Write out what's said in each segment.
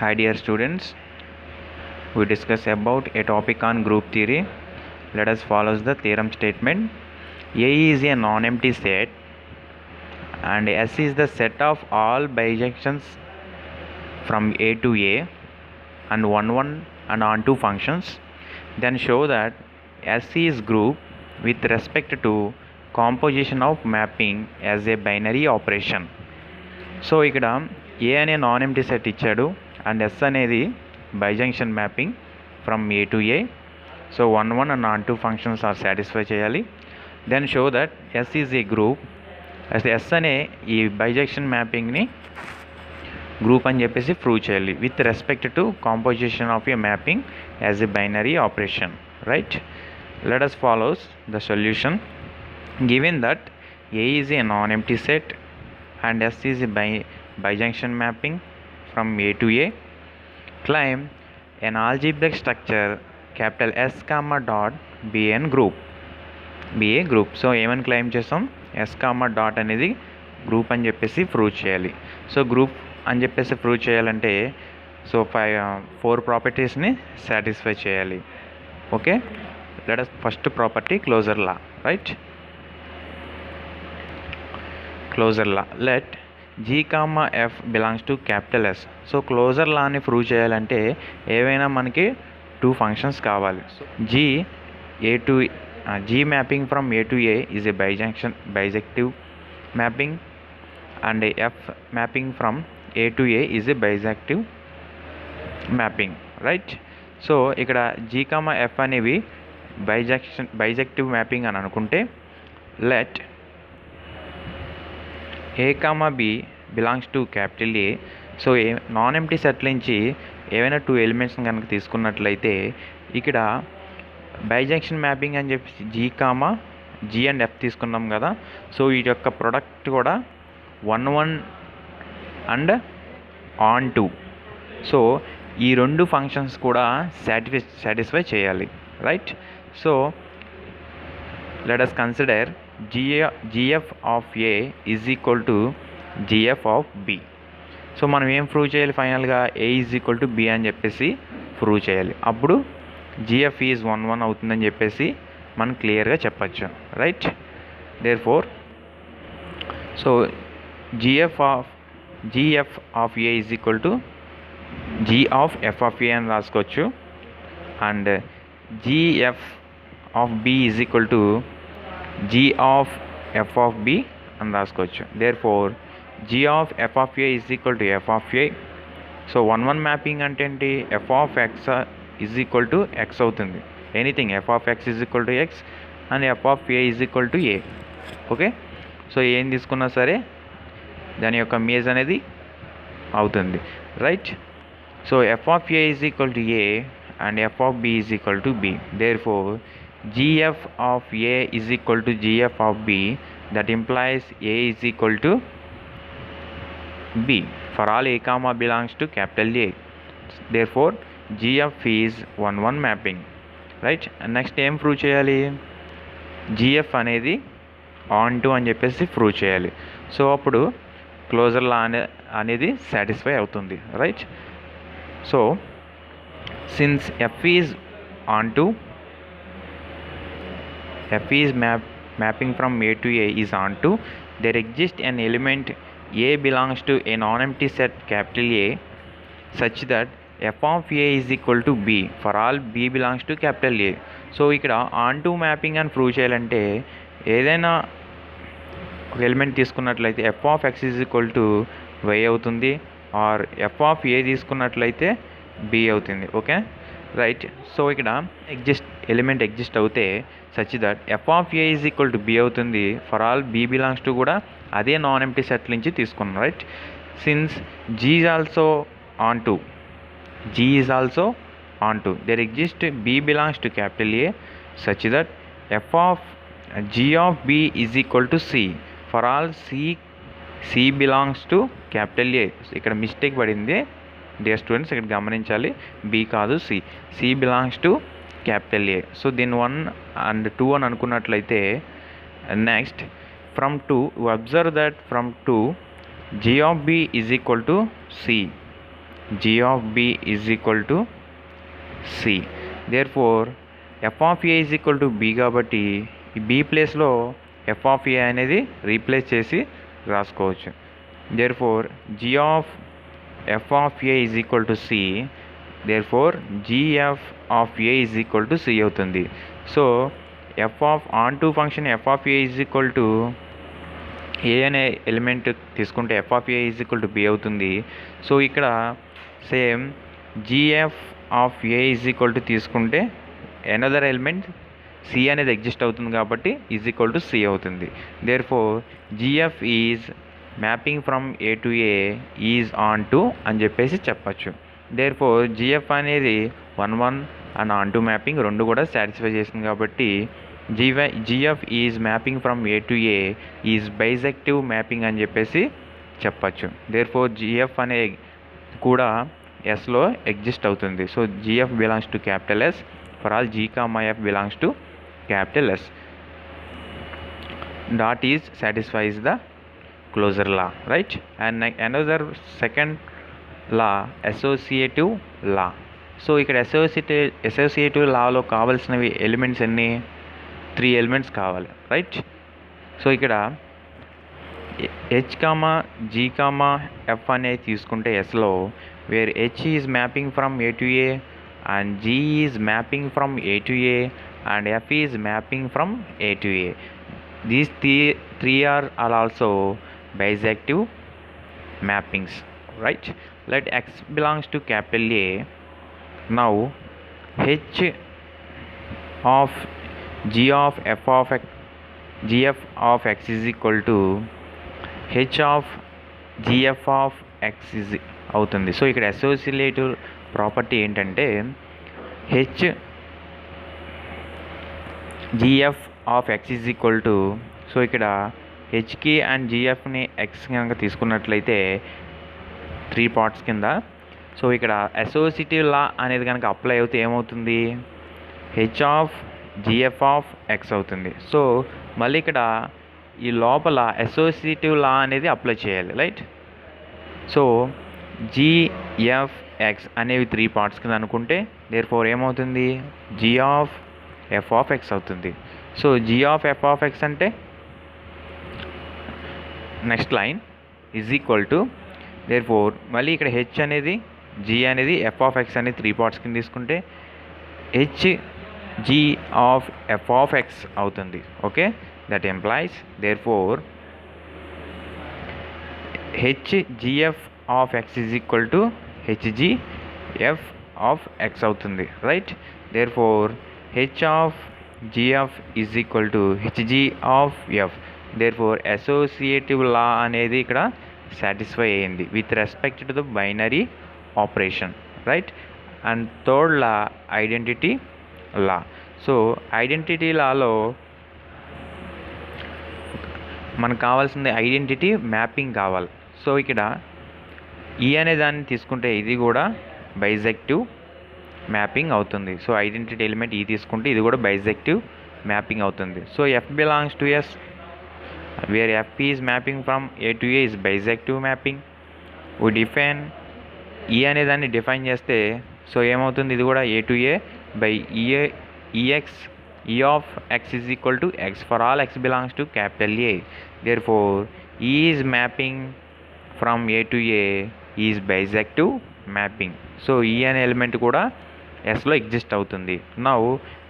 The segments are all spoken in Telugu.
Hi dear students, we discuss about a topic on group theory. Let us follow the theorem statement. A is a non-empty set and S is the set of all bijections from A to A and 1 and onto functions. Then show that S is group with respect to composition of mapping as a binary operation. So ఇక్కడ ఏ అనే నాన్ ఎంటీ సెట్ ఇచ్చాడు అండ్ ఎస్ అనేది bijection mapping from A to A. So 1 and onto functions are satisfy చేయాలి. Then show that S is a group. S అనే ఈ బైజంక్షన్ మ్యాపింగ్ని గ్రూప్ అని చెప్పేసి ప్రూవ్ చేయాలి with respect to composition of a mapping as a binary operation. Right, let us follows the solution. Given that A is a non-empty set and S is a bijunction mapping from A to A, claim an algebraic structure capital S comma dot be a group. So ఏమని క్లెయిమ్ చేస్తాం, S comma dot అనేది గ్రూప్ అని చెప్పేసి ప్రూవ్ చేయాలి. సో గ్రూప్ అని చెప్పేసి ప్రూవ్ చేయాలంటే సో 4 ప్రాపర్టీస్ని సాటిస్ఫై చేయాలి. Okay, let us first property closure law. Right, closure law let G, F belongs to capital S. So closure లాని ప్రూవ్ చేయాలంటే ఏవైనా మనకి 2 ఫంక్షన్స్ కావాలి. G mapping from A to A is a bijective mapping and F mapping from A to A is a bijective mapping. Right, so ఇక్కడ G, F అనేవి బైజెక్టివ్ మ్యాపింగ్ అని అనుకుంటే let A, B belongs to capital A. So non empty set నుంచి ఏవైనా 2 ఎలిమెంట్స్ కనుక తీసుకున్నట్లయితే ఇక్కడ బైజంక్షన్ మ్యాపింగ్ అని చెప్పి G అండ్ F తీసుకున్నాం కదా. సో వీటి యొక్క ప్రొడక్ట్ కూడా 1 అండ్ ఆన్ 2. సో ఈ 2 ఫంక్షన్స్ కూడా సాటిస్ఫై చేయాలి. Right, so let us consider GF of A is equal to GF of B. So మనం ఏం ప్రూవ్ చేయాలి, ఫైనల్గా A is equal to B అని చెప్పేసి ప్రూవ్ చేయాలి. అప్పుడు GF ఈజ్ 1 అవుతుందని చెప్పేసి మనం క్లియర్గా చెప్పచ్చు. Right, therefore so GF of A is equal to G of F of A అని రాసుకోవచ్చు and GF of B is equal to G of F of B అని రాసుకోవచ్చు. Therefore G of F of A is equal to F of A. So 1 mapping అంటే ఏంటి, F of X is equal to X అవుతుంది. Anything F of X is equal to X and F of A is equal to A. Okay, so ఏం తీసుకున్నా సరే దాని యొక్క మేజ్ అనేది అవుతుంది. Right, so F of A is equal to A and F of B is equal to B. Therefore, GF of A is equal to GF of B. That implies A is equal to B for all A comma belongs to capital A. Therefore, GF is 1 mapping. Right, and next ఏం ప్రూవ్ చేయాలి, GF అనేది ఆన్ టు అని చెప్పేసి ప్రూవ్ చేయాలి. సో అప్పుడు క్లోజర్ లా అనేది సాటిస్ఫై అవుతుంది. Right, so since F is onto F is mapping from A to A is onto, there exists an element A belongs to a non-empty set capital A such that F of A is equal to B for all B belongs to capital A. So ఇక్కడ onto మ్యాపింగ్ అని ప్రూవ్ చేయాలంటే ఏదైనా ఒక ఎలిమెంట్ తీసుకున్నట్లయితే F of X is equal to Y అవుతుంది ఆర్ F of A తీసుకున్నట్లయితే B అవుతుంది. ఓకే, రైట్, సో ఇక్కడ ఎలిమెంట్ ఎగ్జిస్ట్ అవుతే such that F of A is equal to B అవుతుంది for all B belongs to కూడా అదే నాన్ ఎంప్టీ సెట్ నుంచి తీసుకున్నాం. Right, since G is also on to their exist B belongs to capital A such that F of G of B is equal to C for all C belongs to capital A. ఇక్కడ మిస్టేక్ పడింది డియర్ స్టూడెంట్స్, ఇక్కడ గమనించాలి, B కాదు C belongs to capital A. So దీని 1 అండ్ 2 అని అనుకున్నట్లయితే next from 2 observe that from 2 G of B is equal to C. g of b is equal to c. therefore f of a is equal to b కాబట్టి ఈ b ప్లేస్లో f of a అనేది రీప్లేస్ చేసి రాసుకోవచ్చు. therefore g of f of a is equal to c. therefore gf of a is equal to c అవుతుంది. So f of onto function f of a is equal to a అనే ఎలిమెంట్ తీసుకుంటే f of a is equal to b అవుతుంది. సో ఇక్కడ same gf of a is equal to తీసుకుంటే అనదర్ ఎలిమెంట్ c అనేది ఎగ్జిస్ట్ అవుతుంది కాబట్టి ఈజ్ ఈక్వల్ టు c అవుతుంది. therefore gf is mapping from a to a is on to అని చెప్పేసి చెప్పచ్చు. therefore gf అనేది 1 అండ్ ఆన్ టు మ్యాపింగ్ రెండు కూడా సాటిస్ఫై చేస్తుంది కాబట్టి gf is mapping from a to a is bijective mapping అని చెప్పేసి చెప్పచ్చు. therefore gf అనే కూడా ఎస్లో ఎగ్జిస్ట్ అవుతుంది. So gf belongs to capital S for all g, f belongs to capital S. dot is satisfies the closure law, right? And another second law, associative law. So ఇక్కడ అసోసియేటివ్ లాలో కావాల్సినవి ఎలిమెంట్స్ ఎన్ని 3 ఎలిమెంట్స్ కావాలి, రైట్? సో ఇక్కడ h, g, f అనేది తీసుకుంటే ఎస్లో where h is mapping from a to a and g is mapping from a to a and f is mapping from a to a. These three are also bisective mappings, right? Let x belongs to capital A. Now h of g of f of x, gf of x is equal to h of gf of x is అవుతుంది. సో ఇక్కడ అసోసియేటివ్ ప్రాపర్టీ ఏంటంటే h gf of x is equal to, so ఇక్కడ హెచ్కి అండ్ జిఎఫ్ని ఎక్స్ కనుక తీసుకున్నట్లయితే 3 పార్ట్స్ కింద. సో ఇక్కడ అసోసియేటివ్ లా అనేది కనుక అప్లై అవుతే ఏమవుతుంది, H of GF of X అవుతుంది. సో మళ్ళీ ఇక్కడ ఈ లోపల అసోసియేటివ్ లా అనేది అప్లై చేయాలి, రైట్? సో జిఎఫ్ ఎక్స్ అనేవి 3 పార్ట్స్ కింద అనుకుంటే దేర్ఫోర్ ఏమవుతుంది, G of F of X అవుతుంది. So G of F of X అంటే next line is equal to, therefore మళ్ళీ ఇక్కడ హెచ్ అనేది జీ అనేది ఎఫ్ ఆఫ్ ఎక్స్ అనేది 3 పార్ట్స్ కింద తీసుకుంటే H G of F of X అవుతుంది. Okay, that implies therefore H GF of X is equal to H G F of X అవుతుంది, right? Therefore h of gf is equal to hg of f. therefore associative law అనేది ఇక్కడ సాటిస్ఫై అయ్యింది with respect to the binary operation, right? And third law identity law. So identity లాలో మనకు కావాల్సింది ఐడెంటిటీ మ్యాపింగ్ కావాలి. సో ఇక్కడ ఈ అనే దాన్ని తీసుకుంటే ఇది కూడా బైజెక్టివ్ మ్యాపింగ్ అవుతుంది. సో ఐడెంటిటీ ఎలిమెంట్ ఈ తీసుకుంటే ఇది కూడా బైజెక్టివ్ మ్యాపింగ్ అవుతుంది. So F belongs to S where F is mapping from A to A is bijective mapping. We define E అనే దాన్ని డిఫైన్ చేస్తే సో ఏమవుతుంది, ఇది కూడా A to A by EX E of X is equal to X for all X belongs to capital A. Therefore E is mapping from A to A is bijective mapping. So ఈ అనే ఎలిమెంట్ కూడా ఎస్లో ఎగ్జిస్ట్ అవుతుంది. Now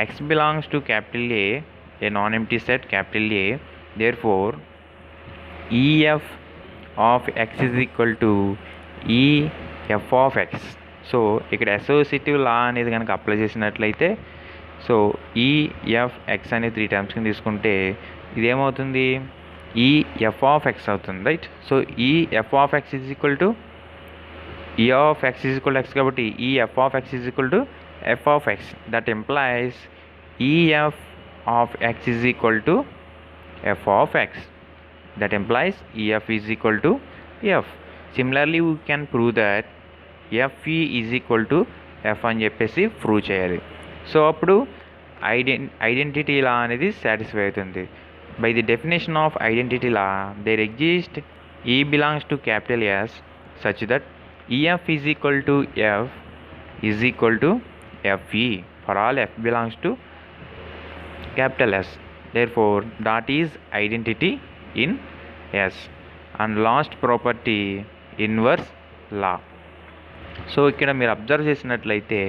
X belongs to capital A non empty set capital A. Therefore EF of X is equal to EF of X. So ఇక్కడ అసోసియేటివ్ లా అనేది కనుక అప్లై చేసినట్లయితే సో ఈఎఫ్ ఎక్స్ అనేది 3 టైమ్స్ కింద తీసుకుంటే ఇదేమవుతుంది, ఈఎఫ్ ఆఫ్ ఎక్స్ అవుతుంది, right? So EF of X is equal to e of x is equal to x కాబట్టి e f of x is equal to f of x. that implies e f of x is equal to f of x. that implies e f is equal to f. similarly we can prove that f e is equal to f అని చెప్పేసి ప్రూవ్ చేయాలి. సో అప్పుడు ఐడెంటిటీ లా అనేది సాటిస్ఫై అవుతుంది. By the definition of identity law there exist e belongs to capital S such that EF is equal to F is equal to FE for all F belongs to capital S. Therefore, dot is identity in S. And last property, inverse law. So ఇక్కడ మీరు అబ్జర్వ్ చేసినట్లయితే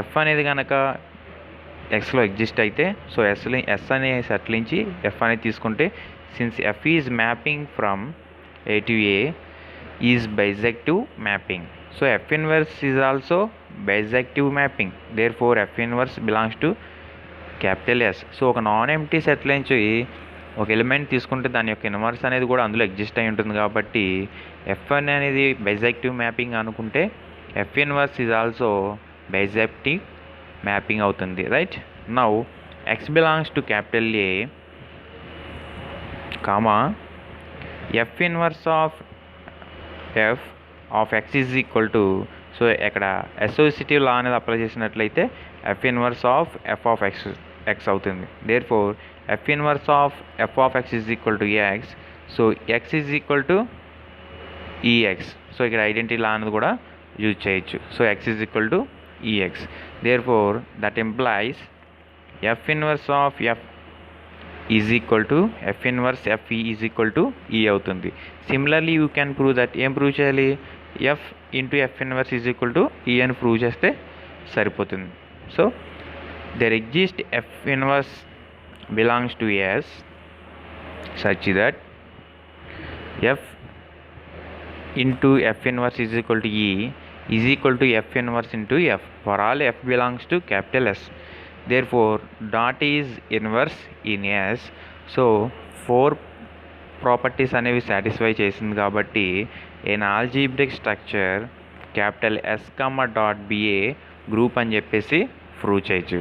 ఎఫ్ అనేది కనుక ఎక్స్లో ఎగ్జిస్ట్ అయితే సో ఎస్ అనే సెట్ నుంచి ఎఫ్ అనేది తీసుకుంటే since F is mapping from A to A is bijective mapping. So F inverse is also bijective mapping. Therefore F inverse belongs to capital S. So ఒక నాన్ ఎంప్టీ సెట్ నుంచి ఒక ఎలిమెంట్ తీసుకుంటే దాని యొక్క ఇన్వర్స్ అనేది కూడా అందులో ఎగ్జిస్ట్ అయి ఉంటుంది కాబట్టి ఎఫ్ అనేది బైజెక్టివ్ మ్యాపింగ్ అనుకుంటే F inverse is also bijective mapping అవుతుంది, right. Now X belongs to capital A comma F inverse of F of X is equal to, so ఇక్కడ అసోసియేటివ్ లా అనేది అప్లై చేసినట్లయితే F inverse of F of X అవుతుంది. Therefore F inverse of F of X is equal to X. So X is equal to EX. So ఇక్కడ ఐడెంటిటీ లా అనేది కూడా యూజ్ చేయొచ్చు. So X is equal to E X. Therefore that implies F inverse of F is equal to F inverse F is equal to E అవుతుంది. Similarly you can prove that. ఏం ప్రూవ్ చేయాలి? F into F inverse is equal to E అని ప్రూవ్ చేస్తే సరిపోతుంది. So there exists f inverse belongs to S such that f into f inverse is equal to E is equal to f inverse into f for all f belongs to capital S. Therefore dot is inverse in S. So 4 properties అనేవి సాటిస్ఫై చేసింది కాబట్టి an algebraic structure capital S, dot BA group అని చెప్పేసి ప్రూవ్ చేయొచ్చు.